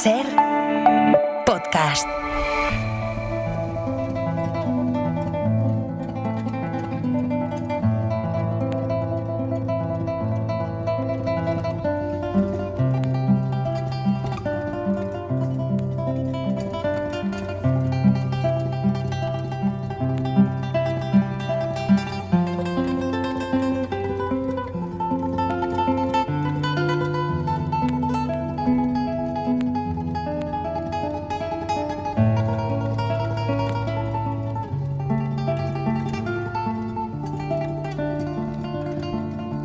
SER Podcast.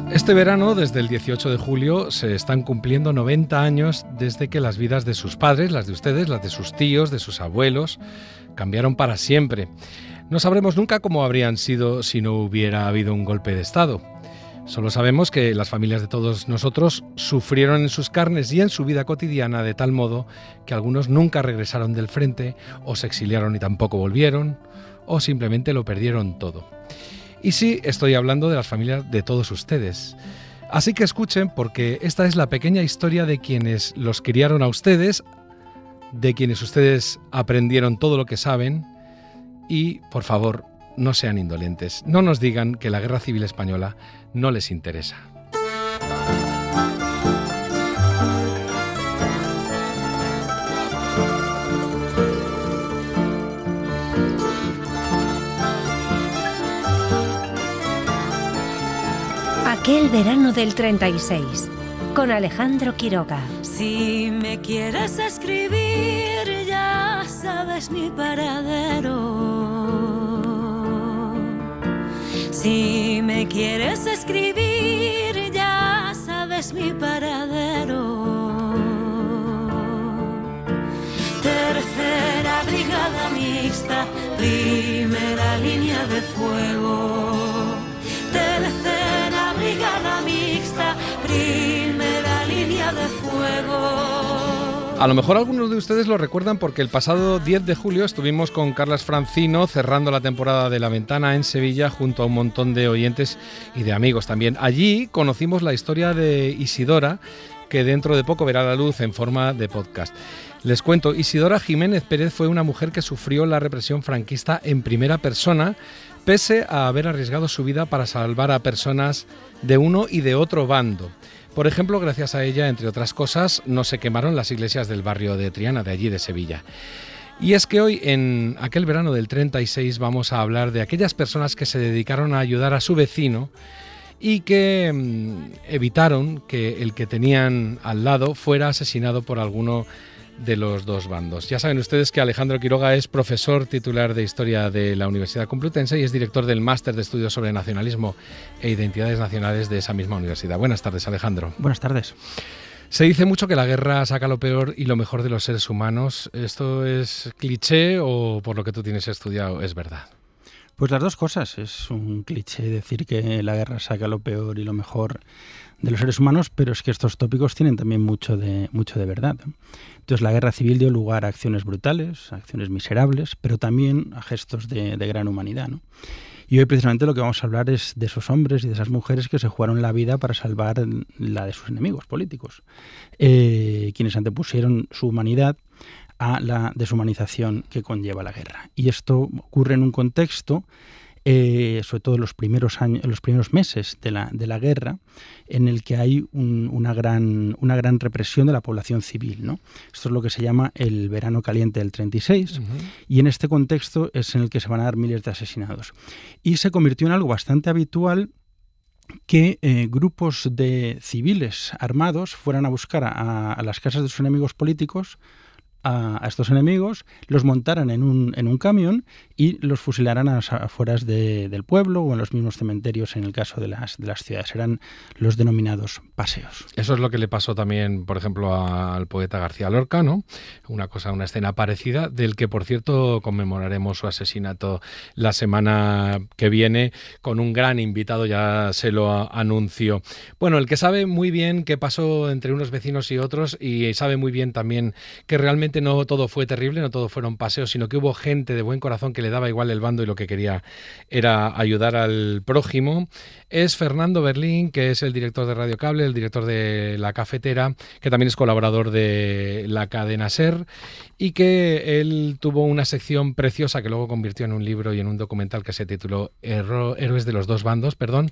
Este verano, desde el 18 de julio, se están cumpliendo 90 años desde que las vidas de sus padres, las de ustedes, las de sus tíos, de sus abuelos, cambiaron para siempre. No sabremos nunca cómo habrían sido si no hubiera habido un golpe de Estado. Solo sabemos que las familias de todos nosotros sufrieron en sus carnes y en su vida cotidiana de tal modo que algunos nunca regresaron del frente, o se exiliaron y tampoco volvieron, o simplemente lo perdieron todo. Y sí, estoy hablando de las familias de todos ustedes. Así que escuchen, porque esta es la pequeña historia de quienes los criaron a ustedes, de quienes ustedes aprendieron todo lo que saben, y, por favor, no sean indolentes. No nos digan que la Guerra Civil Española no les interesa. Aquel verano del 36, con Alejandro Quiroga. Si me quieres escribir, ya sabes mi paradero. Si me quieres escribir, ya sabes mi paradero. Tercera brigada mixta, primera línea de fuego. Tercera brigada mixta, primera línea de fuego. A lo mejor algunos de ustedes lo recuerdan porque el pasado 10 de julio estuvimos con Carlas Francino cerrando la temporada de La Ventana en Sevilla junto a un montón de oyentes y de amigos también. Allí conocimos la historia de Isidora, que dentro de poco verá la luz en forma de podcast. Les cuento, Isidora Jiménez Pérez fue una mujer que sufrió la represión franquista en primera persona, pese a haber arriesgado su vida para salvar a personas de uno y de otro bando. Por ejemplo, gracias a ella, entre otras cosas, no se quemaron las iglesias del barrio de Triana, de allí de Sevilla. Y es que hoy, en aquel verano del 36, vamos a hablar de aquellas personas que se dedicaron a ayudar a su vecino y que evitaron que el que tenían al lado fuera asesinado por alguno de los dos bandos. Ya saben ustedes que Alejandro Quiroga es profesor titular de Historia de la Universidad Complutense y es director del Máster de Estudios sobre Nacionalismo e Identidades Nacionales de esa misma universidad. Buenas tardes, Alejandro. Buenas tardes. Se dice mucho que la guerra saca lo peor y lo mejor de los seres humanos. ¿Esto es cliché o por lo que tú tienes estudiado es verdad? Pues las dos cosas. Es un cliché decir que la guerra saca lo peor y lo mejor de los seres humanos, pero es que estos tópicos tienen también mucho de verdad. Entonces, la guerra civil dio lugar a acciones brutales, a acciones miserables, pero también a gestos de gran humanidad, ¿no? Y hoy precisamente lo que vamos a hablar es de esos hombres y de esas mujeres que se jugaron la vida para salvar la de sus enemigos políticos, quienes antepusieron su humanidad a la deshumanización que conlleva la guerra. Y esto ocurre en un contexto, sobre todo en los primeros meses de la guerra, en el que hay una gran represión de la población civil, ¿no? Esto es lo que se llama el verano caliente del 36, y en este contexto es en el que se van a dar miles de asesinados. Y se convirtió en algo bastante habitual que grupos de civiles armados fueran a buscar a las casas de sus enemigos políticos, a estos enemigos, los montaran en un camión y los fusilaran a las afueras del pueblo o en los mismos cementerios en el caso de las ciudades. Eran los denominados paseos. Eso es lo que le pasó también, por ejemplo, al poeta García Lorca, ¿no? Una escena parecida, del que, por cierto, conmemoraremos su asesinato la semana que viene con un gran invitado, ya se lo anuncio. Bueno, el que sabe muy bien qué pasó entre unos vecinos y otros y sabe muy bien también que realmente realmente no todo fue terrible, no todo fueron paseos, sino que hubo gente de buen corazón que le daba igual el bando y lo que quería era ayudar al prójimo. Es Fernando Berlín, que es el director de Radio Cable, el director de La Cafetera, que también es colaborador de la cadena SER, y que él tuvo una sección preciosa que luego convirtió en un libro y en un documental que se tituló Héroes de los dos bandos, perdón.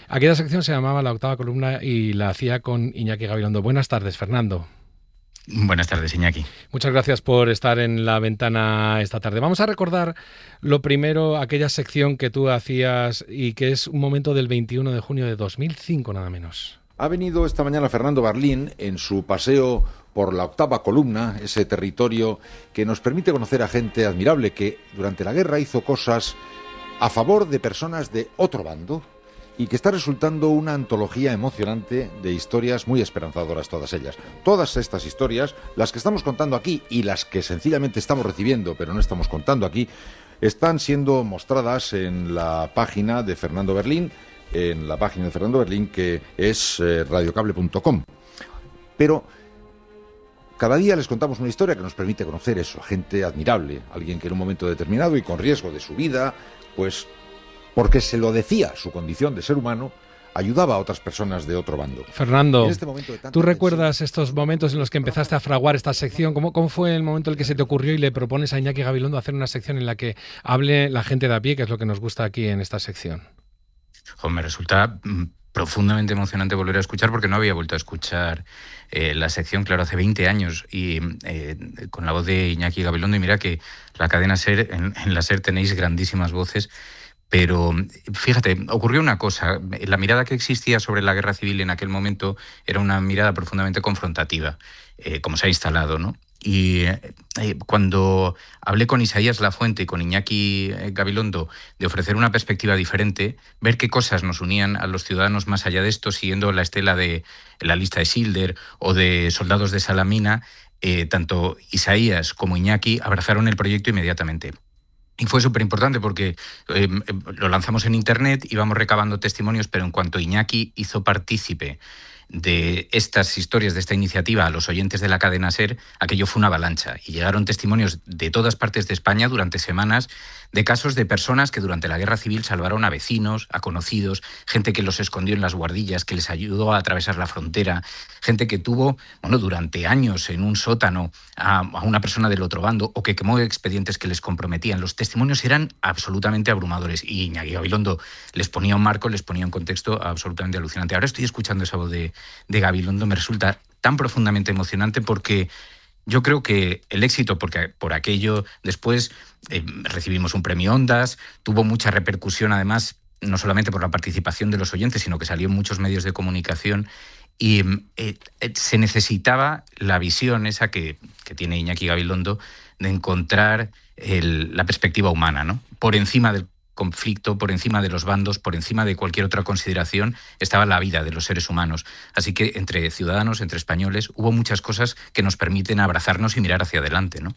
Aquella sección se llamaba La Octava Columna y la hacía con Iñaki Gabilondo. Buenas tardes, Fernando. Buenas tardes, Iñaki. Muchas gracias por estar en La Ventana esta tarde. Vamos a recordar lo primero, aquella sección que tú hacías y que es un momento del 21 de junio de 2005, nada menos. Ha venido esta mañana Fernando Berlín en su paseo por la Octava Columna, ese territorio que nos permite conocer a gente admirable que durante la guerra hizo cosas a favor de personas de otro bando y que está resultando una antología emocionante de historias muy esperanzadoras todas ellas. Todas estas historias, las que estamos contando aquí y las que sencillamente estamos recibiendo pero no estamos contando aquí, están siendo mostradas en la página de Fernando Berlín, que es radiocable.com. Pero cada día les contamos una historia que nos permite conocer eso, gente admirable, alguien que en un momento determinado y con riesgo de su vida, pues porque se lo decía su condición de ser humano, ayudaba a otras personas de otro bando. Fernando, este ¿tú recuerdas estos momentos en los que empezaste a fraguar esta sección? ¿Cómo fue el momento en el que se te ocurrió y le propones a Iñaki Gabilondo hacer una sección en la que hable la gente de a pie, que es lo que nos gusta aquí en esta sección? Me resulta profundamente emocionante volver a escuchar porque no había vuelto a escuchar la sección, claro, hace 20 años y con la voz de Iñaki Gabilondo. Y mira que la cadena SER, en la SER tenéis grandísimas voces. Pero fíjate, ocurrió una cosa. La mirada que existía sobre la guerra civil en aquel momento era una mirada profundamente confrontativa, como se ha instalado, ¿no? Y cuando hablé con Isaías Lafuente y con Iñaki Gabilondo de ofrecer una perspectiva diferente, ver qué cosas nos unían a los ciudadanos más allá de esto, siguiendo la estela de la lista de Schilder o de Soldados de Salamina, tanto Isaías como Iñaki abrazaron el proyecto inmediatamente. Y fue súper importante porque lo lanzamos en internet, íbamos recabando testimonios, pero en cuanto Iñaki hizo partícipe de estas historias, de esta iniciativa a los oyentes de la cadena SER, aquello fue una avalancha y llegaron testimonios de todas partes de España durante semanas de casos de personas que durante la guerra civil salvaron a vecinos, a conocidos, gente que los escondió en las guardillas, que les ayudó a atravesar la frontera, gente que tuvo, durante años en un sótano a una persona del otro bando o que quemó expedientes que les comprometían. Los testimonios eran absolutamente abrumadores y Iñaki Gabilondo les ponía un marco, les ponía un contexto absolutamente alucinante. Ahora estoy escuchando esa voz de Gabilondo, me resulta tan profundamente emocionante porque yo creo que el éxito, porque por aquello después recibimos un premio Ondas, tuvo mucha repercusión además, no solamente por la participación de los oyentes, sino que salió en muchos medios de comunicación y se necesitaba la visión esa que tiene Iñaki Gabilondo de encontrar la perspectiva humana, ¿no? Por encima del conflicto, por encima de los bandos, por encima de cualquier otra consideración, estaba la vida de los seres humanos. Así que entre ciudadanos, entre españoles, hubo muchas cosas que nos permiten abrazarnos y mirar hacia adelante, ¿no?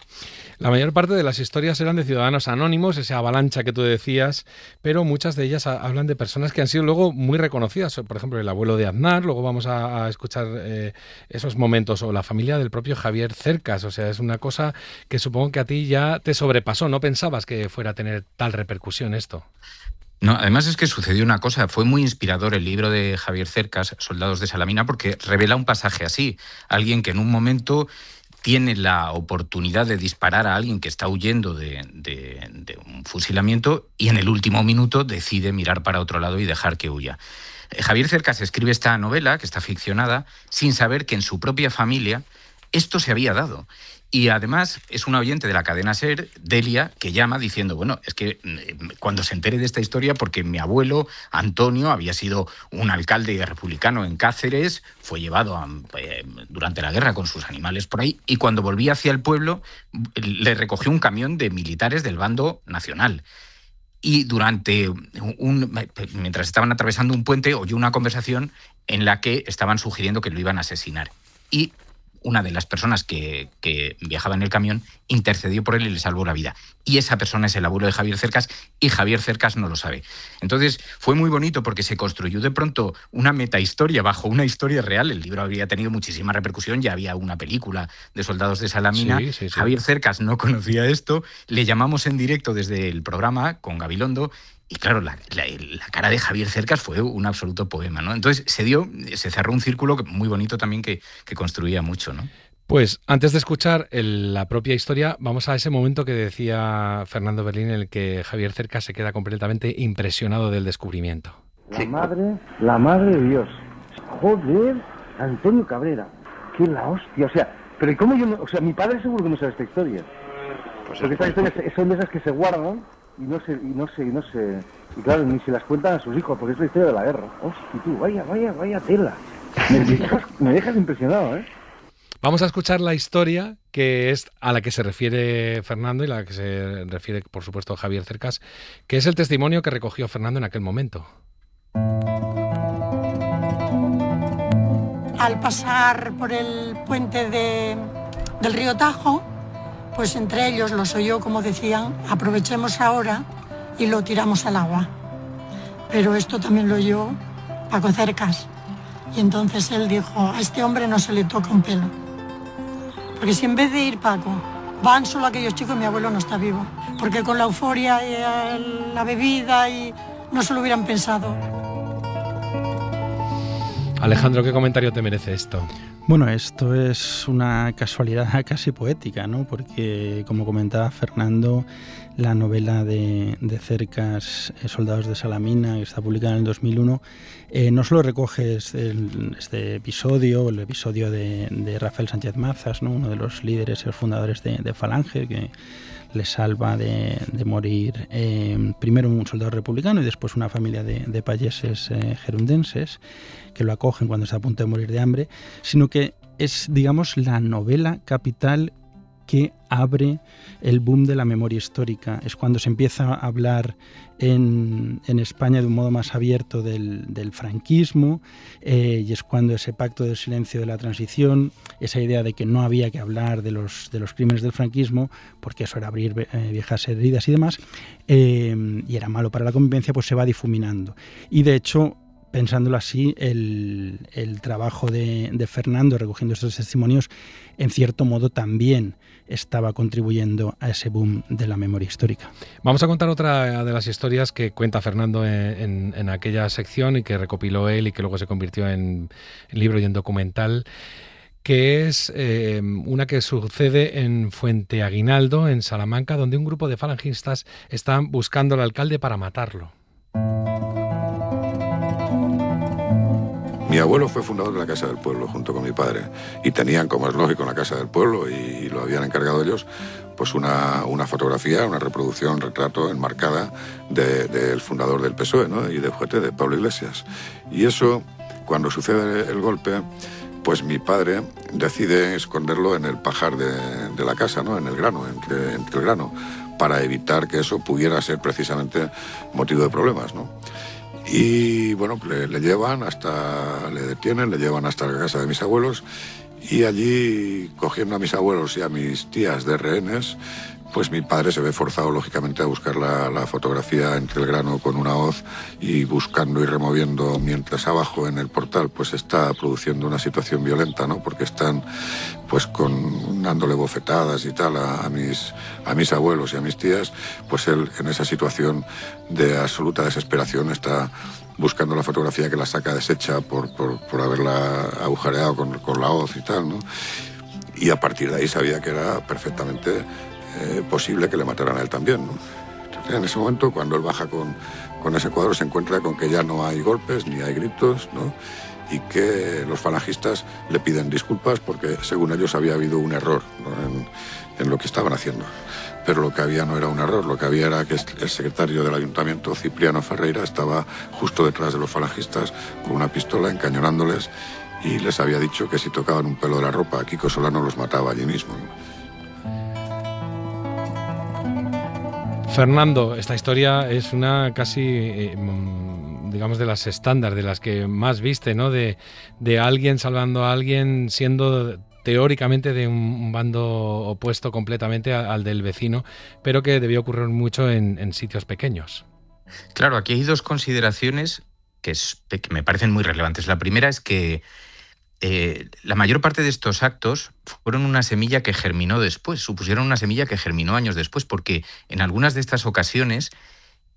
La mayor parte de las historias eran de ciudadanos anónimos, esa avalancha que tú decías, pero muchas de ellas hablan de personas que han sido luego muy reconocidas. Por ejemplo, el abuelo de Aznar, luego vamos a escuchar esos momentos, o la familia del propio Javier Cercas. O sea, es una cosa que supongo que a ti ya te sobrepasó. No pensabas que fuera a tener tal repercusión esto. No, además es que sucedió una cosa, fue muy inspirador el libro de Javier Cercas, Soldados de Salamina, porque revela un pasaje así, alguien que en un momento tiene la oportunidad de disparar a alguien que está huyendo de un fusilamiento y en el último minuto decide mirar para otro lado y dejar que huya. Javier Cercas escribe esta novela, que está ficcionada, sin saber que en su propia familia esto se había dado. Y además es una oyente de la cadena SER, Delia, que llama diciendo, bueno, es que cuando se entere de esta historia, porque mi abuelo Antonio había sido un alcalde republicano en Cáceres, fue llevado durante la guerra con sus animales por ahí, y cuando volvía hacia el pueblo le recogió un camión de militares del bando nacional. Y mientras estaban atravesando un puente, oyó una conversación en la que estaban sugiriendo que lo iban a asesinar. Y una de las personas que viajaba en el camión intercedió por él y le salvó la vida. Y esa persona es el abuelo de Javier Cercas, y Javier Cercas no lo sabe. Entonces fue muy bonito porque se construyó de pronto una metahistoria bajo una historia real. El libro había tenido muchísima repercusión, ya había una película de Soldados de Salamina. Sí. Javier Cercas no conocía esto, le llamamos en directo desde el programa con Gabilondo. Y claro, la cara de Javier Cercas fue un absoluto poema, ¿no? Entonces se cerró un círculo muy bonito también que construía mucho, ¿no? Pues antes de escuchar la propia historia, vamos a ese momento que decía Fernando Berlín, en el que Javier Cercas se queda completamente impresionado del descubrimiento. La madre de Dios. Joder, Antonio Cabrera. Qué la hostia. O sea, pero ¿y cómo yo no? O sea, mi padre seguro que no sabe esta historia. Pues porque estas historias son de esas que se guardan y no se, y claro, ni se las cuentan a sus hijos, porque es la historia de la guerra. Hostia, tú, vaya tela. Me dejas impresionado, ¿eh? Vamos a escuchar la historia que es a la que se refiere Fernando y la que se refiere, por supuesto, Javier Cercas, que es el testimonio que recogió Fernando en aquel momento. Al pasar por el puente del río Tajo, pues entre ellos los oyó como decían, aprovechemos ahora y lo tiramos al agua. Pero esto también lo oyó Paco Cercas. Y entonces él dijo, a este hombre no se le toca un pelo. Porque si en vez de ir Paco, van solo aquellos chicos, mi abuelo no está vivo. Porque con la euforia y la bebida y no se lo hubieran pensado. Alejandro, ¿qué comentario te merece esto? Bueno, esto es una casualidad casi poética, ¿no? Porque, como comentaba Fernando, la novela de Cercas, Soldados de Salamina, que está publicada en el 2001, no solo recoge este episodio, el episodio de Rafael Sánchez Mazas, ¿no? Uno de los líderes y los fundadores de Falange, que le salva de morir primero un soldado republicano y después una familia de payeses gerundenses que lo acogen cuando está a punto de morir de hambre, sino que es, digamos, la novela capital que abre el boom de la memoria histórica. Es cuando se empieza a hablar en España de un modo más abierto del franquismo, y es cuando ese pacto del silencio de la transición, esa idea de que no había que hablar de los crímenes del franquismo, porque eso era abrir viejas heridas y demás, y era malo para la convivencia, pues se va difuminando. Y de hecho, pensándolo así, el trabajo de Fernando recogiendo estos testimonios, en cierto modo también estaba contribuyendo a ese boom de la memoria histórica. Vamos a contar otra de las historias que cuenta Fernando en aquella sección y que recopiló él y que luego se convirtió en libro y en documental, que es una que sucede en Fuente Aguinaldo, en Salamanca, donde un grupo de falangistas están buscando al alcalde para matarlo. Mi abuelo fue fundador de la Casa del Pueblo junto con mi padre y tenían, como es lógico, en la Casa del Pueblo, y lo habían encargado ellos, pues una fotografía, una reproducción, un retrato enmarcada del fundador del PSOE, ¿no? Y de UGT, de Pablo Iglesias. Y eso, cuando sucede el golpe, pues mi padre decide esconderlo en el pajar de la casa, ¿no? En el grano, entre el grano, para evitar que eso pudiera ser precisamente motivo de problemas, ¿no? Y bueno, le detienen, le llevan hasta la casa de mis abuelos, y allí, cogiendo a mis abuelos y a mis tías de rehenes, pues mi padre se ve forzado lógicamente a buscar la fotografía entre el grano con una hoz, y buscando y removiendo, mientras abajo en el portal pues está produciendo una situación violenta, ¿no? Porque están pues dándole bofetadas y tal a mis abuelos y a mis tías, pues él en esa situación de absoluta desesperación está buscando la fotografía, que la saca deshecha por haberla agujereado con la hoz y tal, ¿no? Y a partir de ahí sabía que era perfectamente posible que le mataran a él también, ¿no? Entonces, en ese momento, cuando él baja con ese cuadro, se encuentra con que ya no hay golpes ni hay gritos, ¿no? Y que los falangistas le piden disculpas porque, según ellos, había habido un error, ¿no? en lo que estaban haciendo. Pero lo que había no era un error, lo que había era que el secretario del ayuntamiento, Cipriano Ferreira, estaba justo detrás de los falangistas con una pistola encañonándoles, y les había dicho que si tocaban un pelo de la ropa, Kiko Solano los mataba allí mismo, ¿no? Fernando, esta historia es una casi, digamos, de las estándar, de las que más viste, ¿no? De alguien salvando a alguien siendo teóricamente de un bando opuesto completamente al del vecino, pero que debió ocurrir mucho en sitios pequeños. Claro, aquí hay dos consideraciones que me parecen muy relevantes. La primera es que la mayor parte de estos actos fueron una semilla que germinó después, supusieron una semilla que germinó años después, porque en algunas de estas ocasiones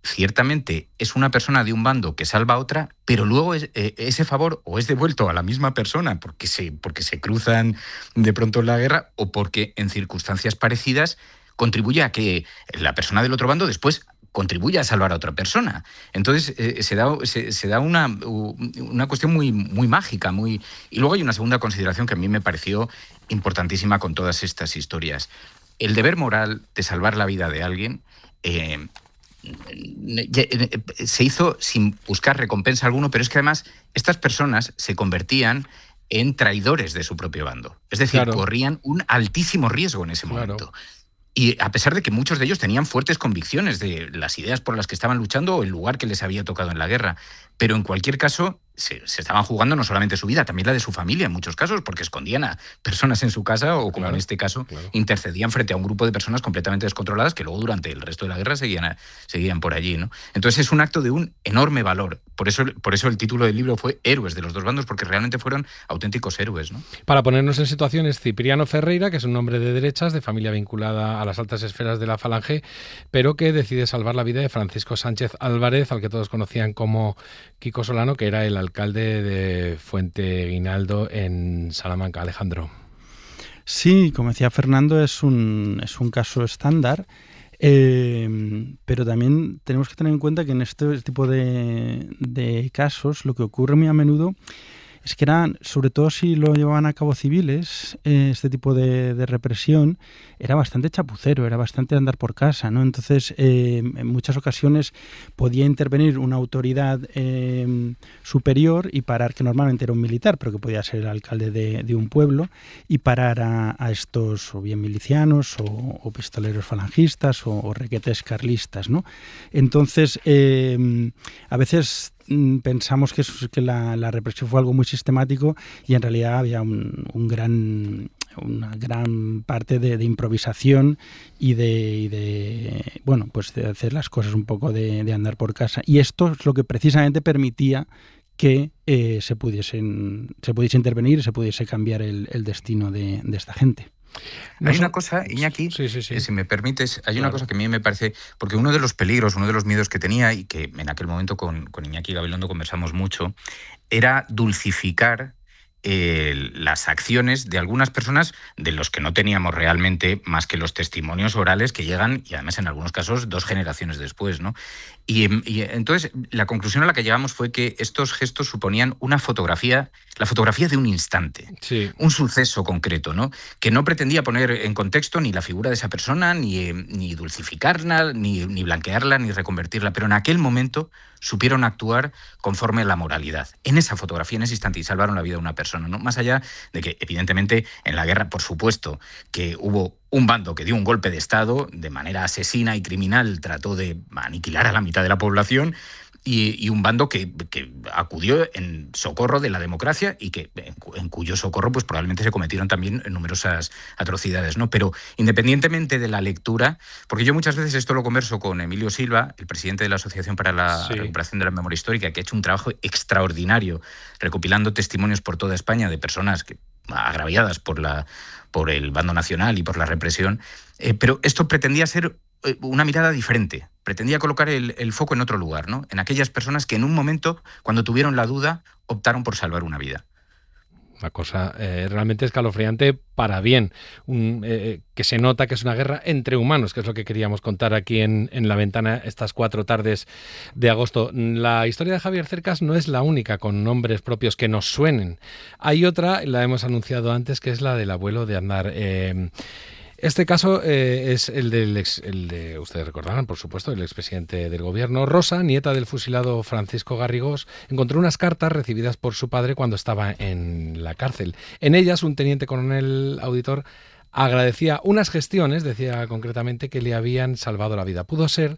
ciertamente es una persona de un bando que salva a otra, pero luego ese favor o es devuelto a la misma persona porque se cruzan de pronto en la guerra, o porque en circunstancias parecidas contribuye a que la persona del otro bando después contribuye a salvar a otra persona. Entonces se da una cuestión muy, muy mágica. Y luego hay una segunda consideración que a mí me pareció importantísima con todas estas historias. El deber moral de salvar la vida de alguien se hizo sin buscar recompensa alguno, pero es que además estas personas se convertían en traidores de su propio bando. Es decir, corrían un altísimo riesgo en ese momento. Y a pesar de que muchos de ellos tenían fuertes convicciones de las ideas por las que estaban luchando o el lugar que les había tocado en la guerra, pero en cualquier caso se estaban jugando no solamente su vida, también la de su familia en muchos casos, porque escondían a personas en su casa o, como en este caso, intercedían frente a un grupo de personas completamente descontroladas que luego durante el resto de la guerra seguían por allí, ¿no? Entonces es un acto de un enorme valor. Por eso el título del libro fue Héroes de los dos bandos, porque realmente fueron auténticos héroes, ¿no? Para ponernos en situaciones, Cipriano Ferreira, que es un hombre de derechas, de familia vinculada a las altas esferas de la Falange, pero que decide salvar la vida de Francisco Sánchez Álvarez, al que todos conocían como Kiko Solano, que era el alcalde de Fuente Guinaldo en Salamanca. Alejandro. Sí, como decía Fernando, es un caso estándar, pero también tenemos que tener en cuenta que en este tipo de casos lo que ocurre muy a menudo es que eran, sobre todo si lo llevaban a cabo civiles, este tipo de represión era bastante chapucero, era bastante andar por casa, ¿no? Entonces, en muchas ocasiones podía intervenir una autoridad superior y parar, que normalmente era un militar, pero que podía ser el alcalde de un pueblo, y parar a estos o bien milicianos o pistoleros falangistas o requetes carlistas, ¿no? Entonces, a veces pensamos que la represión fue algo muy sistemático y en realidad había una gran parte de improvisación y de hacer las cosas un poco de andar por casa. Y esto es lo que precisamente permitía que se pudiese intervenir y se pudiese cambiar el destino de esta gente. Hay una cosa, Iñaki, si me permites, hay una cosa que a mí me parece, porque uno de los peligros, uno de los miedos que tenía, y que en aquel momento con Iñaki Gabilondo conversamos mucho, era dulcificar las acciones de algunas personas de los que no teníamos realmente más que los testimonios orales que llegan, y además en algunos casos 2 generaciones después, ¿no? Y entonces la conclusión a la que llegamos fue que estos gestos suponían la fotografía de un instante, un suceso concreto, ¿no? Que no pretendía poner en contexto ni la figura de esa persona, ni dulcificarla, ni blanquearla, ni reconvertirla, pero en aquel momento supieron actuar conforme a la moralidad. En esa fotografía, en ese instante, y salvaron la vida de una persona, ¿no? Más allá de que, evidentemente, en la guerra, por supuesto, que hubo un bando que dio un golpe de Estado de manera asesina y criminal, trató de aniquilar a la mitad de la población, y un bando que acudió en socorro de la democracia y en cuyo socorro pues probablemente se cometieron también numerosas atrocidades, ¿no? Pero independientemente de la lectura, porque yo muchas veces esto lo converso con Emilio Silva, el presidente de la Asociación para la Recuperación de la Memoria Histórica, que ha hecho un trabajo extraordinario recopilando testimonios por toda España de personas agraviadas por el bando nacional y por la represión, pero esto pretendía ser una mirada diferente, pretendía colocar el foco en otro lugar, ¿no? En aquellas personas que en un momento, cuando tuvieron la duda, optaron por salvar una vida. Una cosa realmente escalofriante para bien, que se nota que es una guerra entre humanos, que es lo que queríamos contar aquí en La Ventana estas 4 tardes de agosto. La historia de Javier Cercas no es la única con nombres propios que nos suenen. Hay otra, la hemos anunciado antes, que es la del abuelo de Aznar. Este caso es el de, ustedes recordarán, por supuesto, el expresidente del gobierno. Rosa, nieta del fusilado Francisco Garrigós, encontró unas cartas recibidas por su padre cuando estaba en la cárcel. En ellas, un teniente coronel auditor agradecía unas gestiones, decía concretamente, que le habían salvado la vida. Pudo ser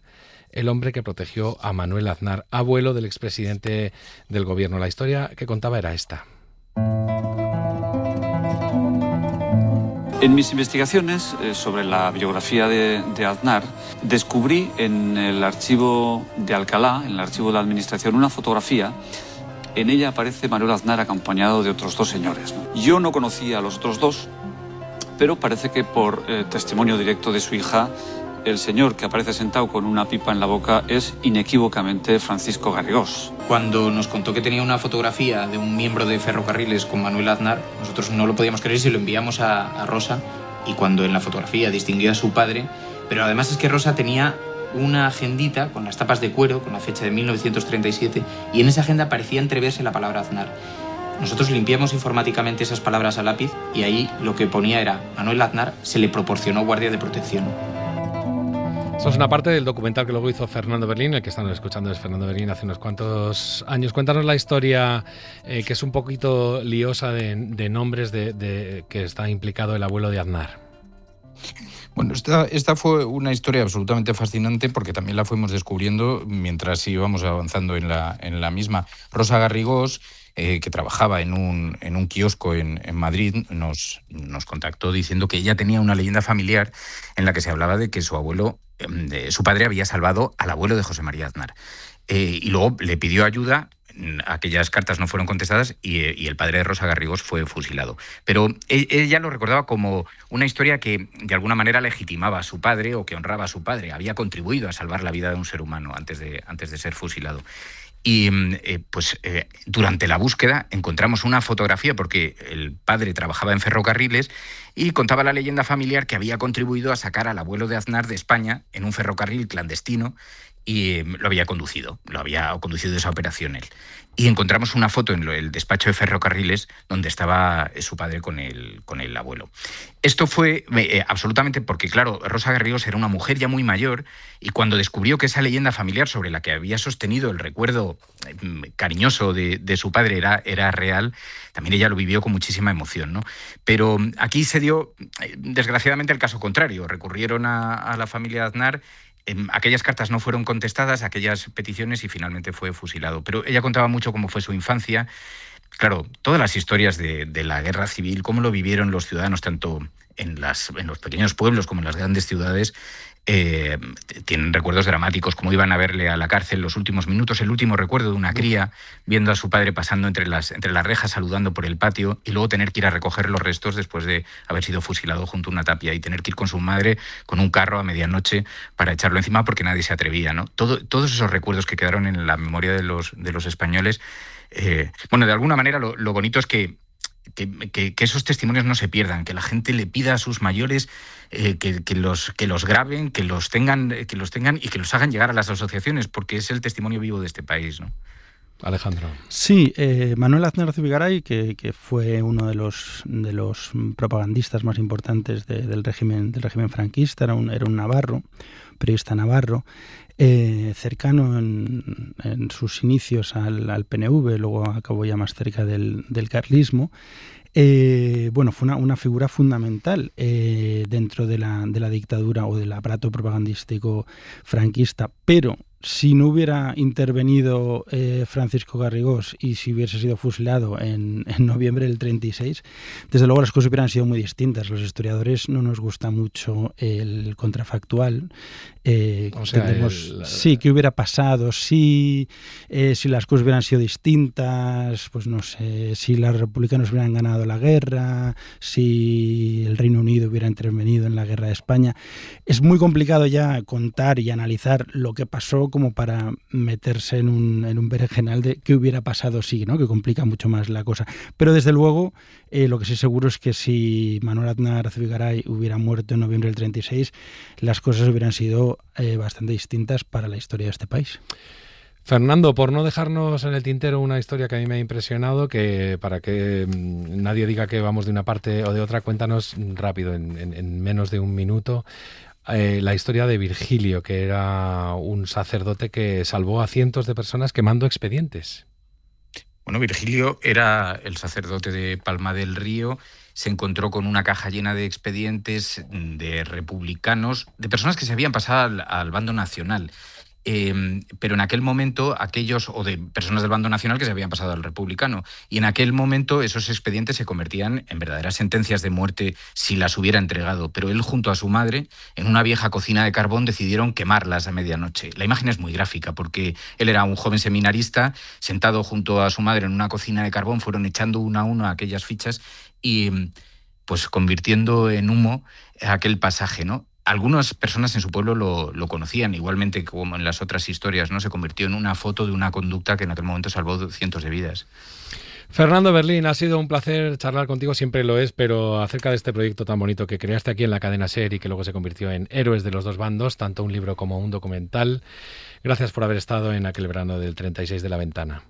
el hombre que protegió a Manuel Aznar, abuelo del expresidente del gobierno. La historia que contaba era esta. En mis investigaciones sobre la biografía de Aznar, descubrí en el archivo de Alcalá, en el archivo de la Administración, una fotografía. En ella aparece Manuel Aznar acompañado de otros 2 señores, ¿no? Yo no conocía a los otros 2, pero parece que por testimonio directo de su hija, el señor que aparece sentado con una pipa en la boca es inequívocamente Francisco Garrigós. Cuando nos contó que tenía una fotografía de un miembro de Ferrocarriles con Manuel Aznar, nosotros no lo podíamos creer y se lo enviamos a Rosa, y cuando en la fotografía distinguía a su padre, pero además es que Rosa tenía una agendita con las tapas de cuero, con la fecha de 1937, y en esa agenda parecía entreverse la palabra Aznar. Nosotros limpiamos informáticamente esas palabras a lápiz y ahí lo que ponía era: Manuel Aznar se le proporcionó guardia de protección. Esto es una parte del documental que luego hizo Fernando Berlín. El que están escuchando es Fernando Berlín hace unos cuantos años. Cuéntanos la historia, que es un poquito liosa de nombres de que está implicado el abuelo de Aznar. Bueno, esta fue una historia absolutamente fascinante porque también la fuimos descubriendo mientras íbamos avanzando en la misma. Rosa Garrigós, que trabajaba en un kiosco en Madrid, nos contactó diciendo que ella tenía una leyenda familiar en la que se hablaba de que su padre había salvado al abuelo de José María Aznar. Y luego le pidió ayuda. Aquellas cartas no fueron contestadas y el padre de Rosa Garrigós fue fusilado. Pero ella lo recordaba como una historia que de alguna manera legitimaba a su padre o que honraba a su padre. Había contribuido a salvar la vida de un ser humano antes de ser fusilado. Y durante la búsqueda encontramos una fotografía porque el padre trabajaba en Ferrocarriles y contaba la leyenda familiar que había contribuido a sacar al abuelo de Aznar de España en un ferrocarril clandestino y lo había conducido esa operación él. Y encontramos una foto en el despacho de Ferrocarriles donde estaba su padre con el abuelo. Esto fue absolutamente porque, claro, Rosa Garrigós era una mujer ya muy mayor y cuando descubrió que esa leyenda familiar sobre la que había sostenido el recuerdo cariñoso de su padre era real, también ella lo vivió con muchísima emoción, ¿no? Pero aquí se dio, desgraciadamente, el caso contrario. Recurrieron a la familia Aznar. Aquellas cartas no fueron contestadas, aquellas peticiones, y finalmente fue fusilado. Pero ella contaba mucho cómo fue su infancia. Claro, todas las historias de la guerra civil, cómo lo vivieron los ciudadanos, tanto en los pequeños pueblos como en las grandes ciudades, tienen recuerdos dramáticos, como iban a verle a la cárcel los últimos minutos, el último recuerdo de una cría viendo a su padre pasando entre las rejas, saludando por el patio, y luego tener que ir a recoger los restos después de haber sido fusilado junto a una tapia, y tener que ir con su madre con un carro a medianoche para echarlo encima porque nadie se atrevía, ¿no? Todos esos recuerdos que quedaron en la memoria de los españoles. De alguna manera lo bonito es que esos testimonios no se pierdan, que la gente le pida a sus mayores que los graben, que los tengan y que los hagan llegar a las asociaciones, porque es el testimonio vivo de este país, ¿no? Alejandro. Sí, Manuel Aznar Zubigaray, que fue uno de los propagandistas más importantes del régimen franquista, era un navarro, periodista navarro, cercano en sus inicios al PNV, luego acabó ya más cerca del carlismo. Fue una figura fundamental dentro de la dictadura o del aparato propagandístico franquista, pero si no hubiera intervenido Francisco Garrigós y si hubiese sido fusilado en noviembre del 36, desde luego las cosas hubieran sido muy distintas. Los historiadores no nos gusta mucho el contrafactual. Sí, ¿qué hubiera pasado? Si las cosas hubieran sido distintas, pues no sé, si los republicanos hubieran ganado la guerra, si el Reino Unido hubiera intervenido en la guerra de España. Es muy complicado ya contar y analizar lo que pasó como para meterse en un berenjenal de qué hubiera pasado si, ¿no? Que complica mucho más la cosa. Pero desde luego, lo que sí seguro es que si Manuel Aznar Zubigaray hubiera muerto en noviembre del 36, las cosas hubieran sido bastante distintas para la historia de este país. Fernando, por no dejarnos en el tintero una historia que a mí me ha impresionado, que para que nadie diga que vamos de una parte o de otra, cuéntanos rápido, en menos de un minuto, la historia de Virgilio, que era un sacerdote que salvó a cientos de personas quemando expedientes. Bueno, Virgilio era el sacerdote de Palma del Río. Se encontró con una caja llena de expedientes de republicanos, de personas que se habían pasado al bando nacional. pero en aquel momento aquellos, o de personas del bando nacional que se habían pasado al republicano, y en aquel momento esos expedientes se convertían en verdaderas sentencias de muerte si las hubiera entregado, pero él junto a su madre, en una vieja cocina de carbón, decidieron quemarlas a medianoche. La imagen es muy gráfica porque él era un joven seminarista, sentado junto a su madre en una cocina de carbón, fueron echando una a una aquellas fichas y pues convirtiendo en humo aquel pasaje, ¿no? Algunas personas en su pueblo lo conocían, igualmente como en las otras historias, ¿no? Se convirtió en una foto de una conducta que en aquel momento salvó cientos de vidas. Fernando Berlín, ha sido un placer charlar contigo, siempre lo es, pero acerca de este proyecto tan bonito que creaste aquí en la cadena SER y que luego se convirtió en Héroes de los dos bandos, tanto un libro como un documental. Gracias por haber estado en aquel verano del 36 de La Ventana.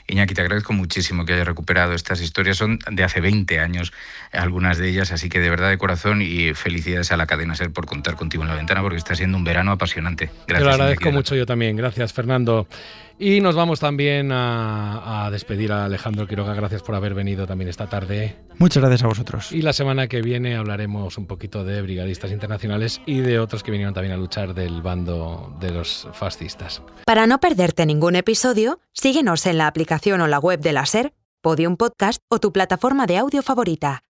Iñaki, te agradezco muchísimo que hayas recuperado estas historias. Son de hace 20 años algunas de ellas, así que de verdad de corazón, y felicidades a la cadena SER por contar contigo en La Ventana, porque está siendo un verano apasionante. Gracias. Te lo agradezco Iñaki, mucho yo también. Gracias, Fernando. Y nos vamos también a despedir a Alejandro Quiroga. Gracias por haber venido también esta tarde. Muchas gracias a vosotros. Y la semana que viene hablaremos un poquito de brigadistas internacionales y de otros que vinieron también a luchar del bando de los fascistas. Para no perderte ningún episodio, síguenos en la aplicación o la web de la SER, Podium Podcast o tu plataforma de audio favorita.